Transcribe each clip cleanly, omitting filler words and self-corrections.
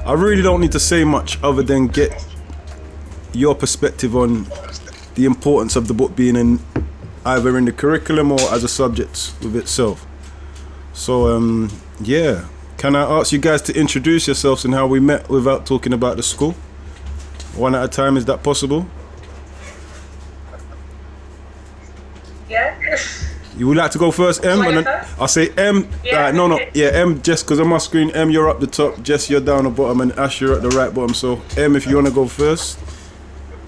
I really don't need to say much other than get your perspective on the importance of the book being in either in the curriculum or as a subject with itself. So yeah, can I ask you guys to introduce yourselves and how we met without talking about the school? One at a time, is that possible? Yeah. You would like to go first, M? And then I'll say M. Yeah. M, Jess, because on my screen, M, you're up the top, Jess, you're down the bottom, and Ash, you're at the right bottom. So, M, if you want to go first.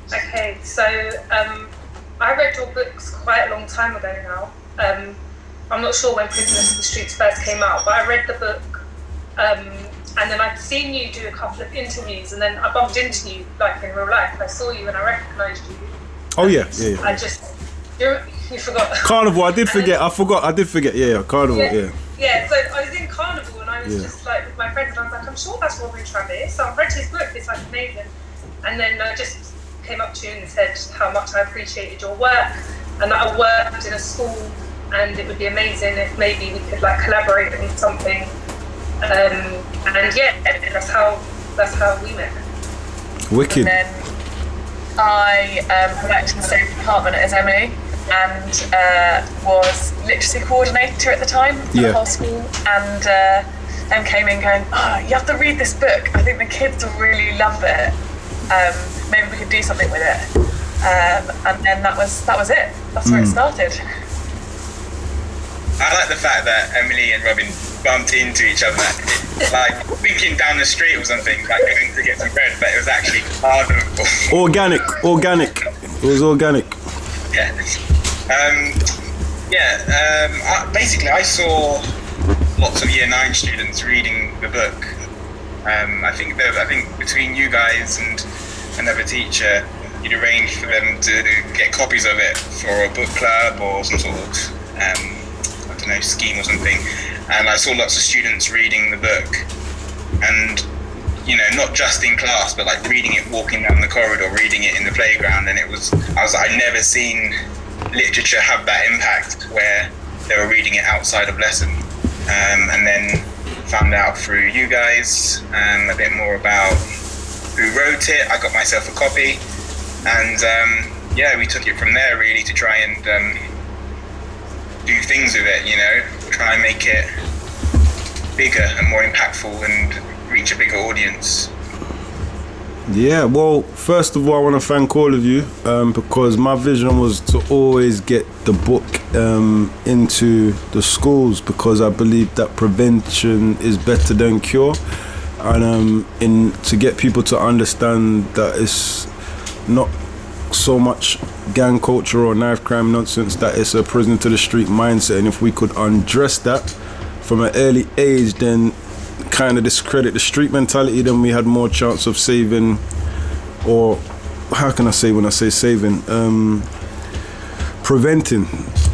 Okay, so I read your books quite a long time ago now. I'm not sure when Prisoners of the Streets first came out, but I read the book, and then I'd seen you do a couple of interviews, and then I bumped into you, like in real life. I saw you and I recognised you. Oh, yeah. You forgot. Carnival, I did forget. Yeah, Carnival, yeah. Yeah, so I was in Carnival and I was just like with my friends and I was like, I'm sure that's Robyn Travis. So I read his book, it's like amazing. And then I just came up to you and said how much I appreciated your work and that I worked in a school and it would be amazing if maybe we could like collaborate on something. And yeah, that's how we met. Wicked. And then I worked in the same department as Emily and was literacy coordinator at the time for the whole school, and Em came in going, you have to read this book, I think the kids will really love it, maybe we could do something with it, and then that was it, that's where it started. I like the fact that Emily and Robyn bumped into each other, like thinking down the street or something, like going to get some bread, but it was actually Organic. It was organic. Basically, I saw lots of Year 9 students reading the book. I think between you guys and another teacher, you'd arranged for them to get copies of it for a book club or some sort of scheme or something. And I saw lots of students reading the book, and not just in class, but like reading it walking down the corridor, reading it in the playground, and I was like, I'd never seen literature have that impact where they were reading it outside of lesson, and then found out through you guys a bit more about who wrote it. I got myself a copy, and we took it from there really to try and do things with it, try and make it bigger and more impactful and reach a bigger audience. Yeah, well, first of all, I want to thank all of you because my vision was to always get the book into the schools, because I believe that prevention is better than cure, and to get people to understand that it's not so much gang culture or knife crime nonsense, that it's a prison to the street mindset, and if we could undress that from an early age, then kind of discredit the street mentality, then we had more chance of saving, or how can I say when I say saving, preventing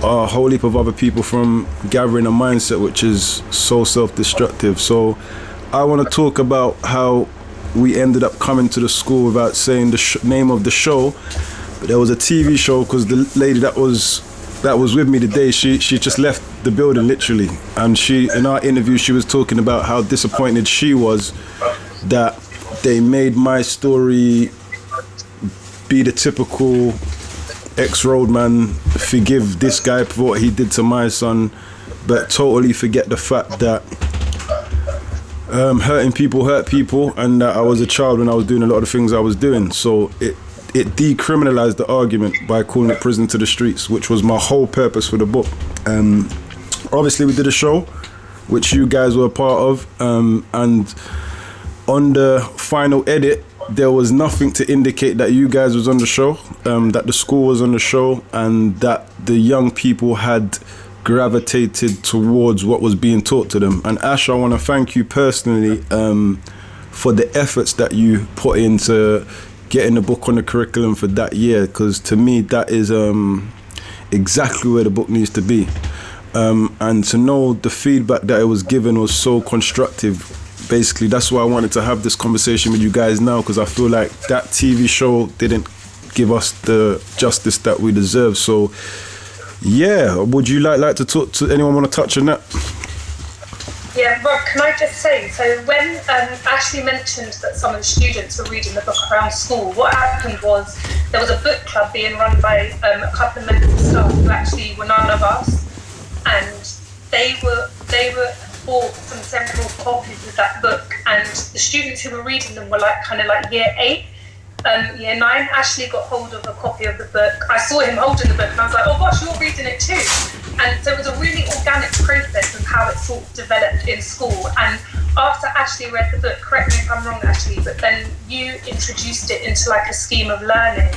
a whole heap of other people from gathering a mindset which is so self-destructive. So I want to talk about how we ended up coming to the school without saying the name of the show, but there was a TV show, because the lady that was with me today, she just left the building literally, and in our interview she was talking about how disappointed she was that they made my story be the typical ex-roadman, forgive this guy for what he did to my son, but totally forget the fact that hurting people hurt people, and that I was a child when I was doing a lot of things I was doing. So it decriminalized the argument by calling it Prison to the Streets, which was my whole purpose for the book. Obviously we did a show which you guys were a part of, and on the final edit there was nothing to indicate that you guys was on the show, that the school was on the show, and that the young people had gravitated towards what was being taught to them. And Ash, I want to thank you personally for the efforts that you put into getting the book on the curriculum for that year, because to me that is exactly where the book needs to be. And to know the feedback that it was given was so constructive. Basically, that's why I wanted to have this conversation with you guys now, because I feel like that TV show didn't give us the justice that we deserve. So, yeah, would you like to talk to anyone? Want to touch on that? Yeah, Rob, can I just say, so when Ashley mentioned that some of the students were reading the book around school, what happened was there was a book club being run by a couple of members of staff who actually were none of us, and they were bought several copies of that book, and the students who were reading them were kind of like year 8. Year 9, Ashley got hold of a copy of the book. I saw him holding the book and I was like, oh gosh, you're reading it too. And so it was a really organic process of how it sort of developed in school. And after Ashley read the book, correct me if I'm wrong, Ashley, but then you introduced it into like a scheme of learning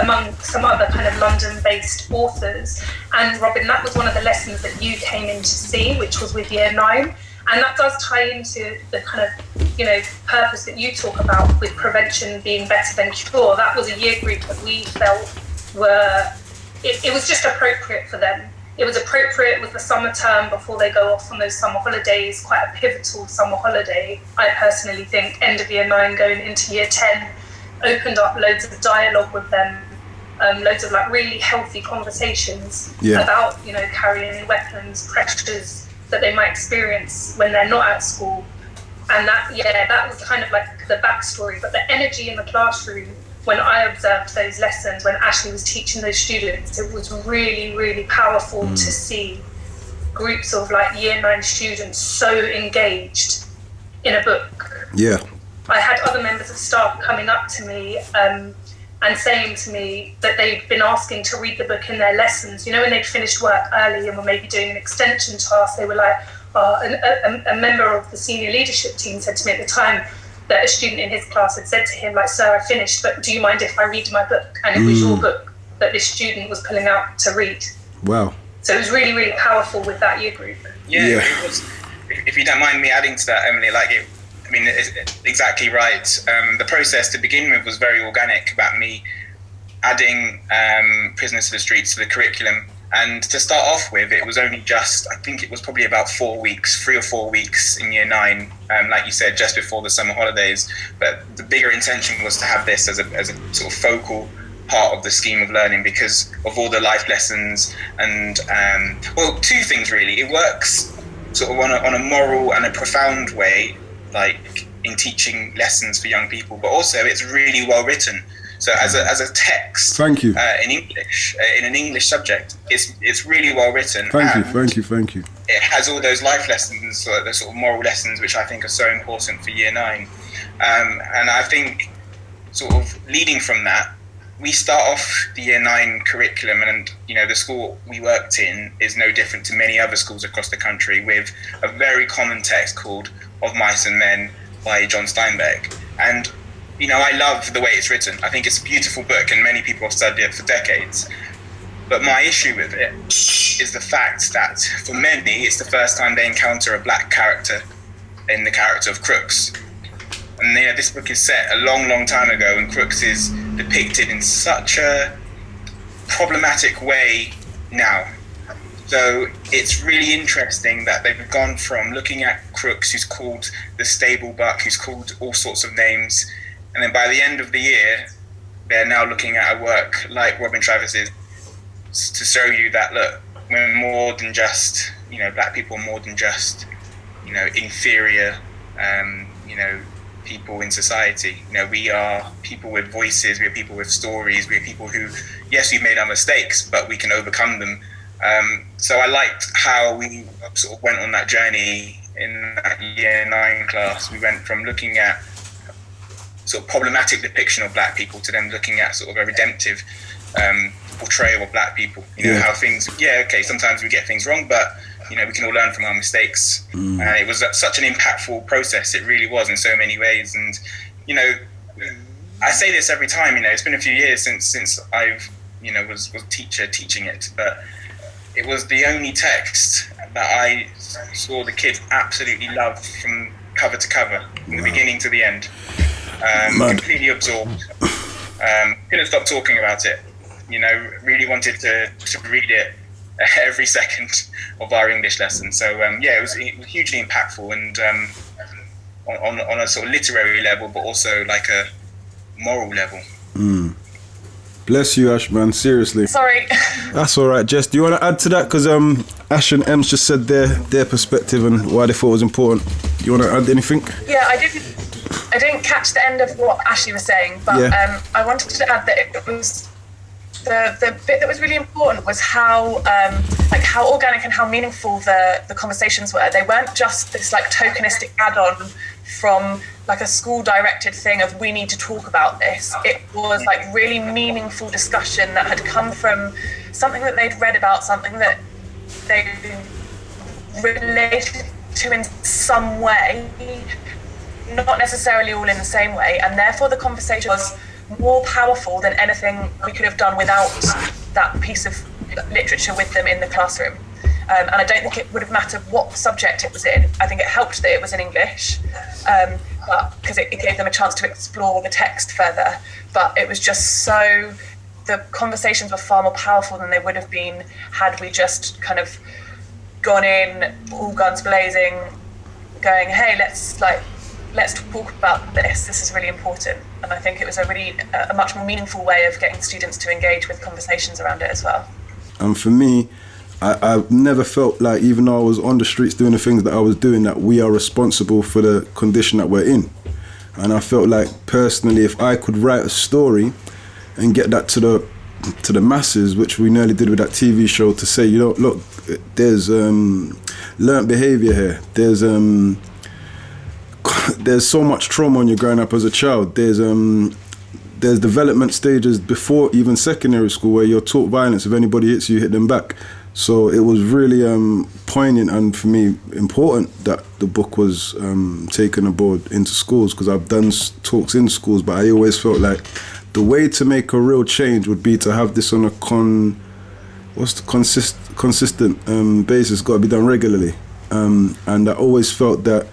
among some other kind of London-based authors. And Robyn, that was one of the lessons that you came in to see, which was with year 9. And that does tie into the kind of, purpose that you talk about with prevention being better than cure. That was a year group that we felt it was just appropriate for them. It was appropriate with the summer term before they go off on those summer holidays, quite a pivotal summer holiday. I personally think end of year 9 going into year 10 opened up loads of dialogue with them, loads of like really healthy conversations about, carrying weapons, pressures that they might experience when they're not at school. And that was kind of like the backstory. But the energy in the classroom, when I observed those lessons, when Ashley was teaching those students, it was really, really powerful to see groups of like year 9 students so engaged in a book. Yeah. I had other members of staff coming up to me and saying to me that they'd been asking to read the book in their lessons. When they'd finished work early and were maybe doing an extension task, they were like, a member of the senior leadership team said to me at the time that a student in his class had said to him, like, sir, I finished, but do you mind if I read my book? And it was your book that this student was pulling out to read. Wow. So it was really, really powerful with that year group. Yeah. It was, if you don't mind me adding to that, Emily, it's exactly right. The process to begin with was very organic about me adding Prisoners to the Streets to the curriculum. And to start off with, it was only I think it was probably about 3 or 4 weeks in year 9, like you said, just before the summer holidays. But the bigger intention was to have this as a sort of focal part of the scheme of learning because of all the life lessons and, two things really. It works sort of on a moral and a profound way, like in teaching lessons for young people, but also it's really well written. So as a text, thank you. In English, in an English subject, it's really well written. Thank you. It has all those life lessons, the sort of moral lessons, which I think are so important for year 9. And I think, sort of leading from that, we start off the year 9 curriculum, and the school we worked in is no different to many other schools across the country, with a very common text called "Of Mice and Men" by John Steinbeck. And I love the way it's written. I think it's a beautiful book and many people have studied it for decades. But my issue with it is the fact that for many, it's the first time they encounter a black character in the character of Crooks. And this book is set a long, long time ago, and Crooks is depicted in such a problematic way now. So it's really interesting that they've gone from looking at Crooks, who's called the stable buck, who's called all sorts of names, and then by the end of the year, they're now looking at a work like Robyn Travis's to show you that, look, we're more than just, black people are more than just, inferior, people in society. We are people with voices, we are people with stories, we are people who, yes, we've made our mistakes, but we can overcome them. So I liked how we sort of went on that journey in that year 9 class. We went from looking at sort of problematic depiction of black people to then looking at sort of a redemptive portrayal of black people. How things, sometimes we get things wrong, but we can all learn from our mistakes. It was such an impactful process. It really was in so many ways. And I say this every time. It's been a few years since I've was teacher teaching it, but it was the only text that I saw the kids absolutely love from cover to cover, from the beginning to the end. completely absorbed. Couldn't stop talking about it. Really wanted to read it every second of our English lesson. So it was hugely impactful, and on a sort of literary level, but also like a moral level. Bless you, Ash, man. Seriously. Sorry. That's all right, Jess. Do you want to add to that? Because Ash and Ems just said their perspective and why they thought it was important. Do you want to add anything? Yeah, I didn't catch the end of what Ashley was saying, but I wanted to add that it was the bit that was really important was how organic and how meaningful the conversations were. They weren't just this like tokenistic add-on from like a school directed thing of we need to talk about this. It was like really meaningful discussion that had come from something that they'd read about, something that they related to in some way, not necessarily all in the same way, and therefore the conversation was more powerful than anything we could have done without that piece of literature with them in the classroom. And I don't think it would have mattered what subject it was in. I think it helped that it was in English, but because it gave them a chance to explore the text further. But it was just so, the conversations were far more powerful than they would have been had we just kind of gone in all guns blazing, going, hey, let's talk about this. This is really important. And I think it was a much more meaningful way of getting students to engage with conversations around it as well. And for me, I've never felt like, even though I was on the streets doing the things that I was doing, that we are responsible for the condition that we're in. And I felt like personally, if I could write a story and get that to the masses, which we nearly did with that TV show, to say, look, there's learnt behaviour here. There's so much trauma when you're growing up as a child. There's development stages before even secondary school where you're taught violence. If anybody hits you, hit them back. So it was really poignant and for me important that the book was taken aboard into schools, because I've done talks in schools, but I always felt like the way to make a real change would be to have this on a consistent basis. It's got to be done regularly. And I always felt that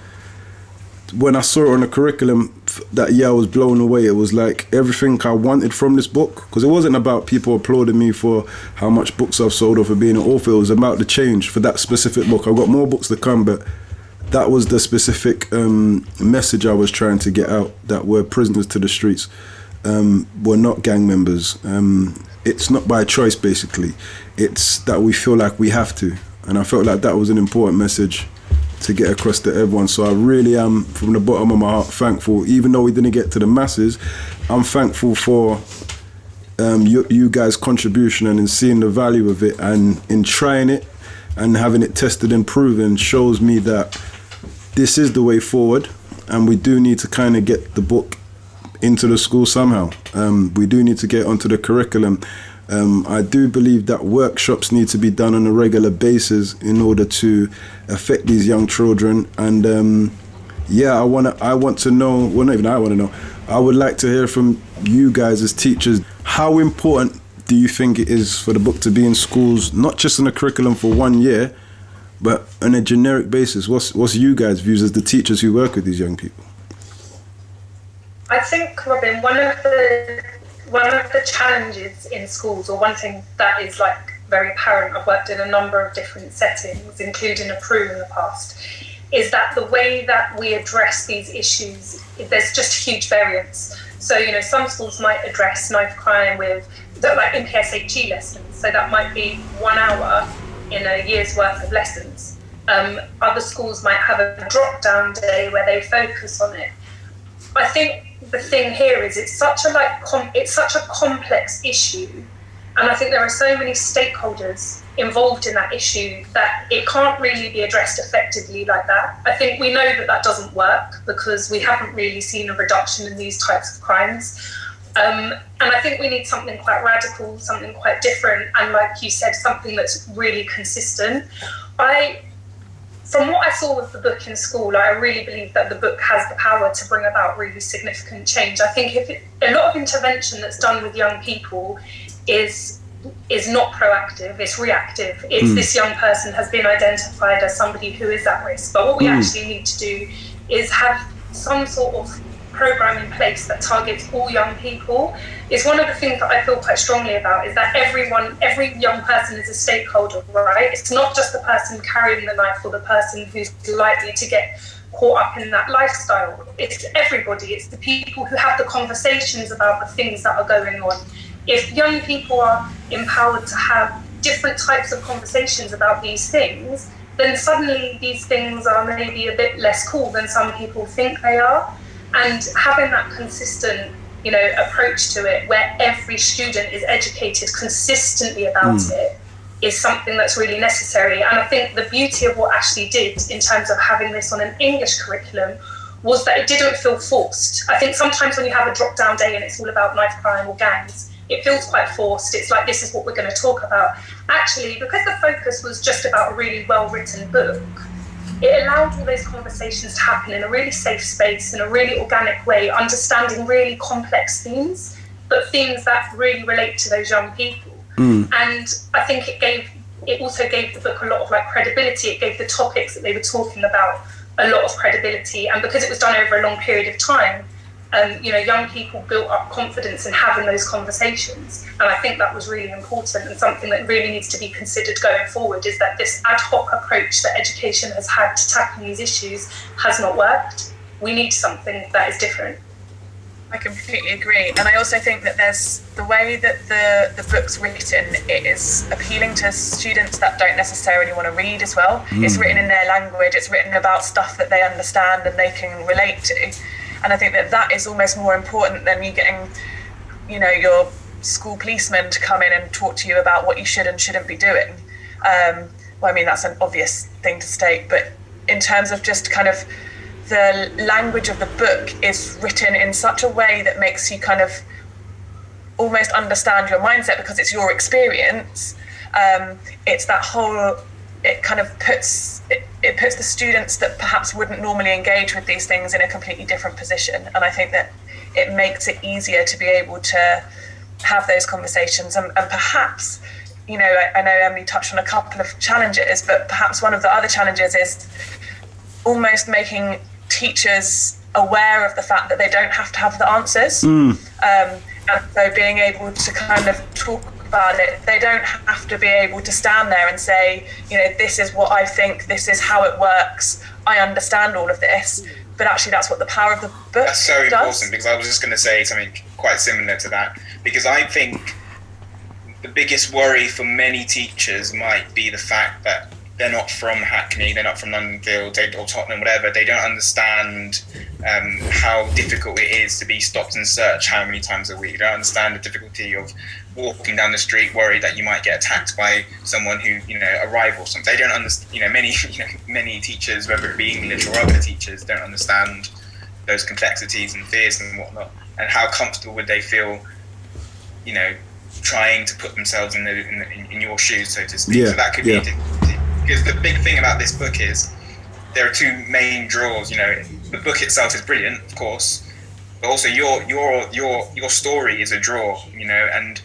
when I saw it on the curriculum that year, I was blown away. It was like everything I wanted from this book, because it wasn't about people applauding me for how much books I've sold or for being an author. It was about the change for that specific book. I've got more books to come, but that was the specific message I was trying to get out, that we're prisoners to the streets. We're not gang members. It's not by choice, basically. It's that we feel like we have to. And I felt like that was an important message to get across to everyone. So I really am, from the bottom of my heart, thankful. Even though we didn't get to the masses, I'm thankful for you guys' contribution and in seeing the value of it, and in trying it and having it tested and proven shows me that this is the way forward, and we do need to kind of get the book into the school somehow. We do need to get onto the curriculum. I do believe that workshops need to be done on a regular basis in order to affect these young children. And I want to know, well, not even I want to know, I would like to hear from you guys as teachers, how important do you think it is for the book to be in schools, not just in a curriculum for 1 year, but on a generic basis? What's you guys' views as the teachers who work with these young people? I think, Robyn, one of the challenges in schools, or one thing that is like very apparent, I've worked in a number of different settings, including a PRU in the past, is that the way that we address these issues, there's just huge variance. So, some schools might address knife crime with like MPSHE lessons, so that might be 1 hour in a year's worth of lessons. Other schools might have a drop-down day where they focus on it. I think the thing here is it's such a complex issue, and I think there are so many stakeholders involved in that issue that it can't really be addressed effectively like that. I think we know that doesn't work because we haven't really seen a reduction in these types of crimes. And I think we need something quite radical, something quite different, and like you said, something that's really consistent. From what I saw with the book in school, I really believe that the book has the power to bring about really significant change. I think a lot of intervention that's done with young people is not proactive, it's reactive. It's this young person has been identified as somebody who is at risk. But what we actually need to do is have some sort of program in place that targets all young people is one of the things that I feel quite strongly about, is that every young person is a stakeholder, right? It's not just the person carrying the knife or the person who's likely to get caught up in that lifestyle. It's everybody. It's the people who have the conversations about the things that are going on. If young people are empowered to have different types of conversations about these things, then suddenly these things are maybe a bit less cool than some people think they are. And having that consistent, approach to it, where every student is educated consistently about it, is something that's really necessary. And I think the beauty of what Ashley did in terms of having this on an English curriculum was that it didn't feel forced. I think sometimes when you have a drop-down day and it's all about knife crime or gangs, it feels quite forced. It's like, this is what we're going to talk about. Actually, because the focus was just about a really well-written book, it allowed all those conversations to happen in a really safe space, in a really organic way, understanding really complex themes, but themes that really relate to those young people. And I think it also gave the book a lot of credibility. It gave the topics that they were talking about a lot of credibility. And because it was done over a long period of time, young people built up confidence in having those conversations. And I think that was really important, and something that really needs to be considered going forward is that this ad hoc approach that education has had to tackling these issues has not worked. We need something that is different. I completely agree. And I also think that there's the way that the book's written, it is appealing to students that don't necessarily want to read as well. It's written in their language, it's written about stuff that they understand and they can relate to. And I think that is almost more important than you getting, your school policeman to come in and talk to you about what you should and shouldn't be doing. That's an obvious thing to state, but in terms of just kind of the language of the book is written in such a way that makes you kind of almost understand your mindset because it's your experience. It's that whole, it kind of puts the students that perhaps wouldn't normally engage with these things in a completely different position. And I think that it makes it easier to be able to have those conversations. And perhaps, I know Emily touched on a couple of challenges, but perhaps one of the other challenges is almost making teachers aware of the fact that they don't have to have the answers. And so being able to kind of talk about it, they don't have to be able to stand there and say, this is what I think, this is how it works, I understand all of this. But actually that's what the power of the book does. That's so important, because I was just going to say something quite similar to that, because I think the biggest worry for many teachers might be the fact that they're not from Hackney, they're not from London Field or Tottenham, whatever. They don't understand how difficult it is to be stopped and searched how many times a week. They don't understand the difficulty of walking down the street worried that you might get attacked by someone who, a rival or something. They don't understand, many teachers, whether it be English or other teachers, don't understand those complexities and fears and whatnot. And how comfortable would they feel, trying to put themselves in your shoes, so to speak. Yeah, so that could be a difficulty. Because the big thing about this book is there are two main draws. The book itself is brilliant, of course, but also your story is a draw. And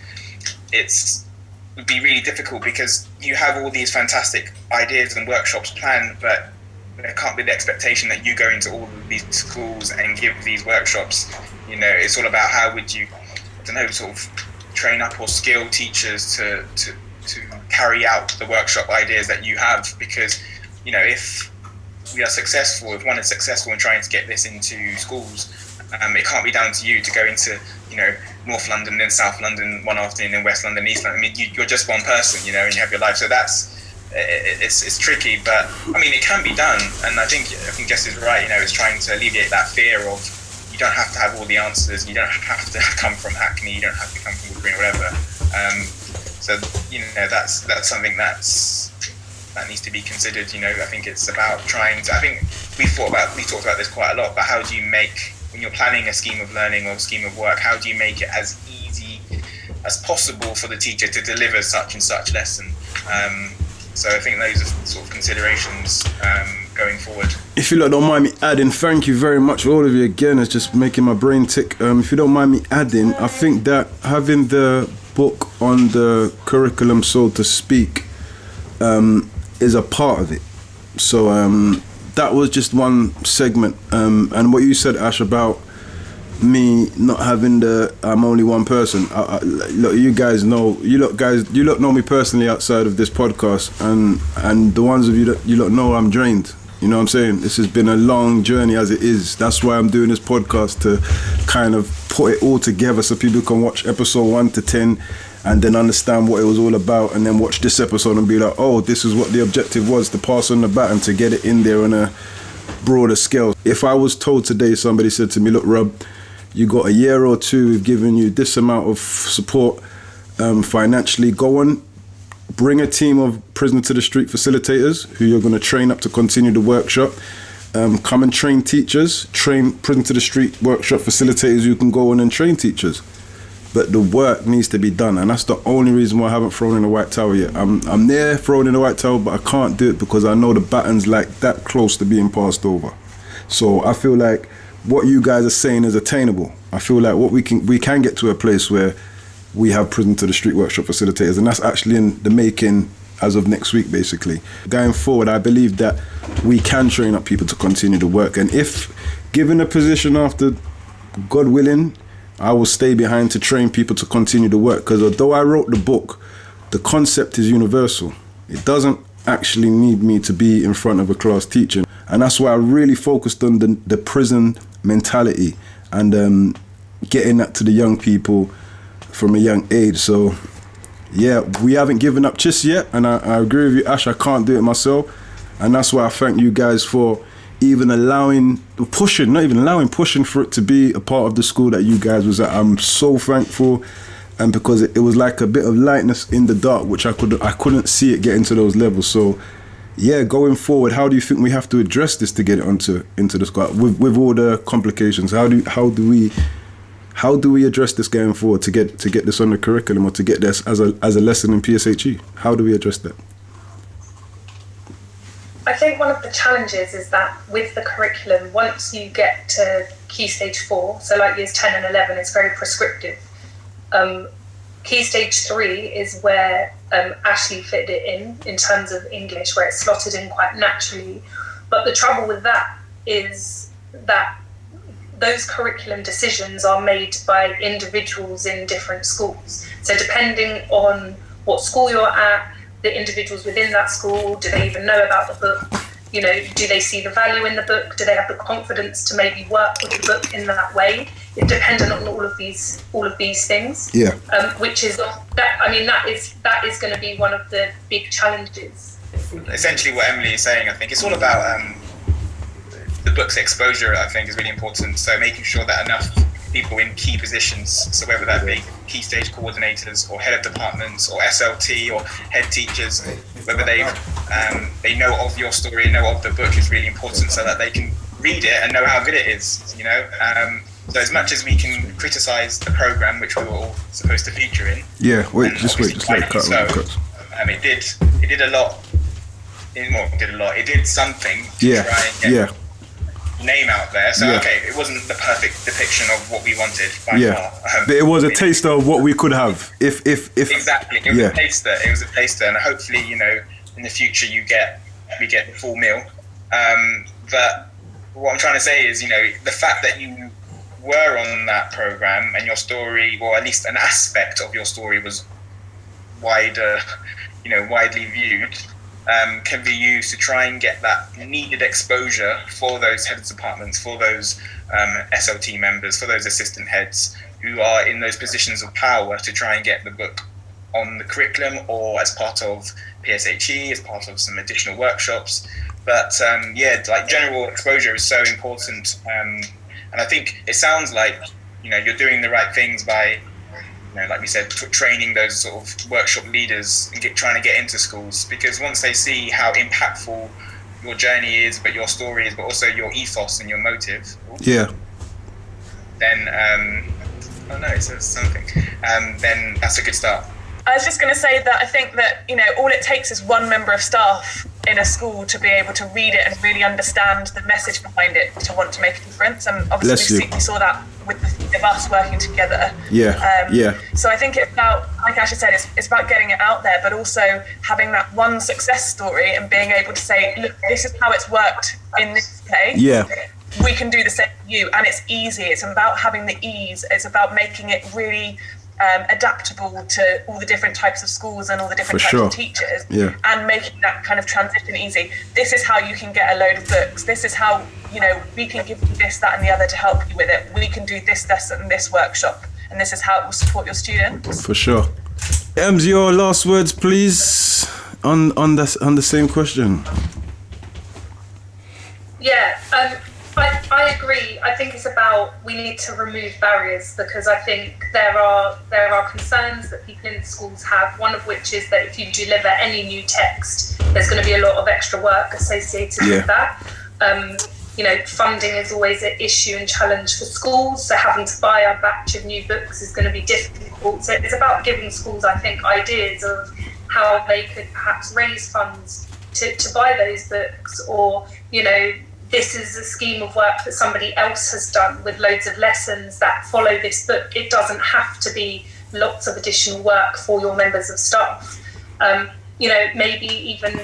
would be really difficult because you have all these fantastic ideas and workshops planned, but there can't be the expectation that you go into all of these schools and give these workshops. It's all about how would you, sort of train up or skill teachers to carry out the workshop ideas that you have, because if we are successful, if one is successful in trying to get this into schools, it can't be down to you to go into North London, then South London one afternoon, then West London, East London. You're just one person, and you have your life. So it's tricky, but it can be done. And I think Jess is right. It's trying to alleviate that fear of you don't have to have all the answers. You don't have to come from Hackney. You don't have to come from Woodbury or whatever. So that's something that needs to be considered. I think it's about trying to. I think we talked about this quite a lot. But how do you make, when you're planning a scheme of learning or a scheme of work, how do you make it as easy as possible for the teacher to deliver such and such lesson? So I think those are sort of considerations going forward. If you don't mind me adding, thank you very much, all of you again. It's just making my brain tick. If you don't mind me adding, I think that having the book on the curriculum, so to speak, is a part of it. So that was just one segment. And what you said, Ash, about me not having I'm only one person. Look, you guys know, you lot know me personally outside of this podcast, and the ones of you that you lot know I'm drained. You know what I'm saying? This has been a long journey as it is. That's why I'm doing this podcast, to kind of put it all together so people can watch episode 1 to 10 and then understand what it was all about, and then watch this episode and be like, oh, this is what the objective was, to pass on the baton, to get it in there on a broader scale. If I was told today, somebody said to me, look, Rob, you got a year or two, we've given you this amount of support financially, go on, bring a team of Prisoner to the Street facilitators who you're going to train up to continue the workshop. Come and train teachers, train Prisoner to the Street workshop facilitators who can go on and train teachers. But the work needs to be done, and that's the only reason why I haven't thrown in the white towel yet. I'm there throwing in the white towel, but I can't do it because I know the baton's like that close to being passed over. So I feel like what you guys are saying is attainable. I feel like what we can get to a place where we have Prison to the Street workshop facilitators, and that's actually in the making as of next week, basically. Going forward, I believe that we can train up people to continue the work, and if given a position after, God willing, I will stay behind to train people to continue the work, because although I wrote the book, the concept is universal. It doesn't actually need me to be in front of a class teaching, and that's why I really focused on the prison mentality and getting that to the young people from a young age. So yeah, we haven't given up just yet, and I agree with you, Ash, I can't do it myself, and that's why I thank you guys for even pushing for it to be a part of the school that you guys was at. I'm so thankful, and because it was like a bit of lightness in the dark, which I couldn't see it getting to those levels. So yeah, going forward, how do you think we have to address this to get it into the school with all the complications? How do we address this going forward to get this on the curriculum, or to get this as a lesson in PSHE? How do we address that? I think one of the challenges is that with the curriculum, once you get to Key Stage 4, so like years 10 and 11, it's very prescriptive. Key Stage 3 is where Ashley fitted it in terms of English, where it's slotted in quite naturally. But the trouble with that is that those curriculum decisions are made by individuals in different schools. So depending on what school you're at, the individuals within that school, do they even know about the book? You know, do they see the value in the book? Do they have the confidence to maybe work with the book in that way? It's dependent on all of these things. Yeah. Which is that is going to be one of the big challenges. Essentially, what Emily is saying, I think it's all about the book's exposure. I think is really important. So making sure that enough people in key positions, so whether that be key stage coordinators or head of departments or SLT or head teachers, whether they know of your story, know of the book is really important, so that they can read it and know how good it is, you know. So as much as we can criticise the programme, which we were all supposed to feature in. Yeah, just let it cut. It did a lot. It did something to try and get name out there. So okay, it wasn't the perfect depiction of what we wanted by far. But it was a taster of what we could have. If exactly, it was a taster. It was a taster, and hopefully, you know, in the future we get the full meal. But what I'm trying to say is, you know, the fact that you were on that program and your story, or at least an aspect of your story, was widely viewed. Can be used to try and get that needed exposure for those heads of departments, for those SLT members, for those assistant heads who are in those positions of power, to try and get the book on the curriculum or as part of PSHE, as part of some additional workshops. But like general exposure is so important. And I think it sounds like, you know, you're doing the right things by, you know, like we said, training those sort of workshop leaders and trying to get into schools, because once they see how impactful your journey is, but your story is, but also your ethos and your motive, then it says something. Then that's a good start. I was just going to say that I think that, you know, all it takes is one member of staff in a school to be able to read it and really understand the message behind it to want to make a difference. And obviously we saw that with the three of us working together. So I think it's about, like Asha said, it's about getting it out there, but also having that one success story and being able to say, look, this is how it's worked in this case. We can do the same you, and it's easy. It's about having the ease. It's about making it really adaptable to all the different types of schools and all the different types of teachers, and making that kind of transition easy. This is how you can get a load of books. This is how, we can give you this, that, and the other to help you with it. We can do this lesson, this workshop, and this is how it will support your students. For sure. Ems, your last words, please, on the same question. Yeah, I agree. I think it's about, we need to remove barriers, because I think there are concerns that people in the schools have, one of which is that if you deliver any new text, there's going to be a lot of extra work associated with that. Funding is always an issue and challenge for schools, so having to buy a batch of new books is going to be difficult. So it's about giving schools, I think, ideas of how they could perhaps raise funds to buy those books, or, this is a scheme of work that somebody else has done with loads of lessons that follow this book. It doesn't have to be lots of additional work for your members of staff. Maybe even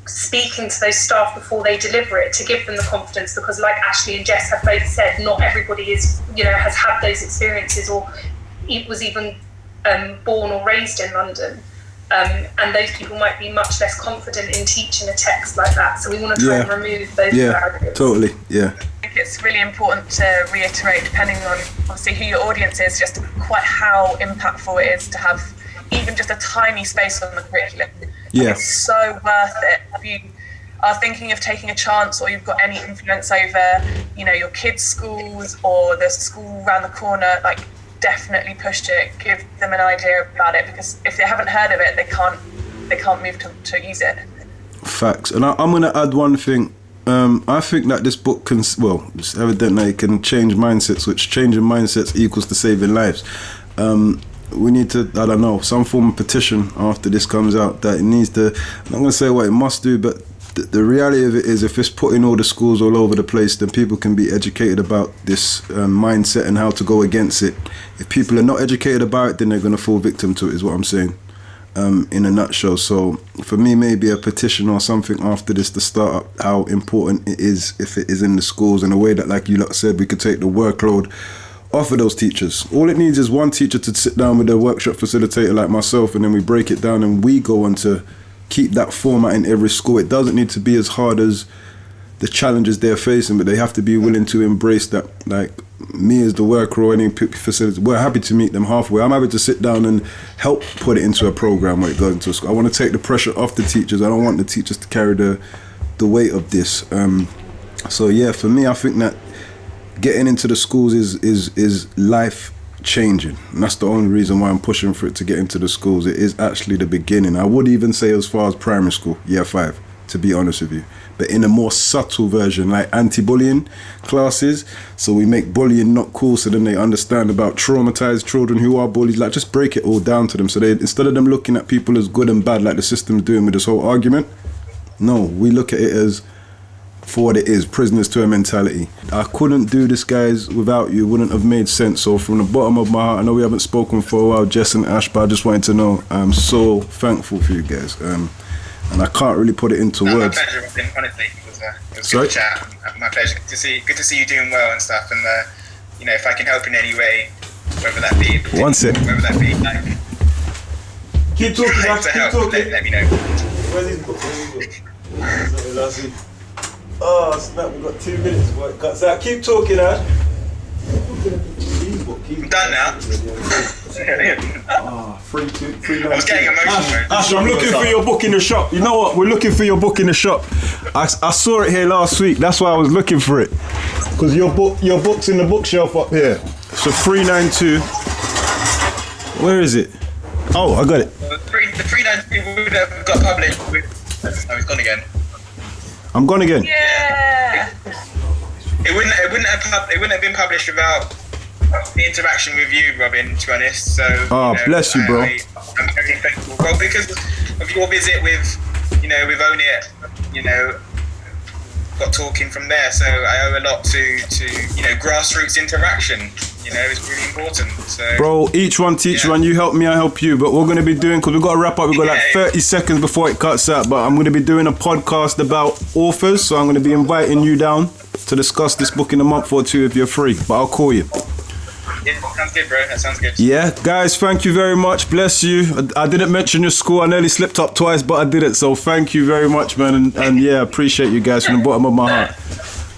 speaking to those staff before they deliver it to give them the confidence, because like Ashley and Jess have both said, not everybody is, has had those experiences or was even born or raised in London. And those people might be much less confident in teaching a text like that. So we want to try and remove those barriers. Totally, I think it's really important to reiterate, depending on obviously who your audience is, just quite how impactful it is to have even just a tiny space on the curriculum. It's so worth it. If you are thinking of taking a chance, or you've got any influence over, your kids' schools or the school around the corner, definitely push it, give them an idea about it, because if they haven't heard of it, they can't move to use it. Facts. And I'm going to add one thing. I think that this book can, it's evident that it can change mindsets, which changing mindsets equals to saving lives. We need to, I don't know, some form of petition after this comes out that it needs to, I'm not going to say what it must do, but the reality of it is, if it's put in all the schools all over the place, then people can be educated about this mindset and how to go against it. If people are not educated about it, then they're going to fall victim to it, is what I'm saying, in a nutshell. So for me, maybe a petition or something after this to start up how important it is if it is in the schools, in a way that, like you lot said, we could take the workload off of those teachers. All it needs is one teacher to sit down with a workshop facilitator like myself, and then we break it down and we go on to keep that format in every school. It doesn't need to be as hard as the challenges they're facing, but they have to be willing to embrace that. Like me as the worker or any facility, we're happy to meet them halfway. I'm happy to sit down and help put it into a program where it goes into a school. I want to take the pressure off the teachers. I don't want the teachers to carry the weight of this. For me, I think that getting into the schools is life changing, and that's the only reason why I'm pushing for it to get into the schools. It is actually the beginning. I would even say as far as primary school, year 5, to be honest with you, but in a more subtle version, like anti-bullying classes, so we make bullying not cool, so then they understand about traumatized children who are bullies. Like, just break it all down to them, so they, instead of them looking at people as good and bad like the system's doing with this whole argument, no, we look at it as for what it is, prisoners to a mentality. I couldn't do this, guys, without you. It wouldn't have made sense. So from the bottom of my heart, I know we haven't spoken for a while, Jess and Ash, but I just wanted to know I'm so thankful for you guys, and I can't really put it into words. My pleasure, Robyn. Honestly, it was a good chat. My pleasure. Good to see you doing well and stuff, and if I can help in any way, whether that be whether that be keep talking, Ash, keep talking. Let me know. Where's his book? Oh snap, we've got 2 minutes before it cuts out. Keep talking, Ash. I'm done now. 3, 2, 3, I was getting emotional. Ash, I'm looking for your book in the shop. You know what? We're looking for your book in the shop. I saw it here last week. That's why I was looking for it. Because your book's in the bookshelf up here. So 392. Where is it? Oh, I got it. The 392 would have got published with... Oh, he's gone again. I'm gone again. Yeah. It wouldn't have been published without the interaction with you, Robyn, to be honest. So bless you, bro. I'm very thankful. Well, because of your visit with Own It, got talking from there. So I owe a lot to grassroots interaction. You know, it's really important. So, bro, each one teach one. You help me, I help you. But we're going to be doing, because we've got to wrap up. We've got like 30 seconds before it cuts out. But I'm going to be doing a podcast about authors. So I'm going to be inviting you down to discuss this book in a month or two if you're free. But I'll call you. Yeah, sounds good, bro. That sounds good. Yeah, guys, thank you very much. Bless you. I didn't mention your school. I nearly slipped up twice, but I did it. So thank you very much, man. And yeah, appreciate you guys from the bottom of my heart.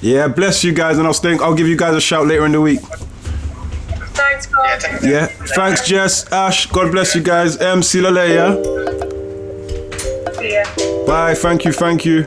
Yeah, bless you guys. And I'll give you guys a shout later in the week. Thanks, guys. Yeah, thanks, Jess. Ash, God bless you guys. See you later, yeah? See ya. Bye, thank you.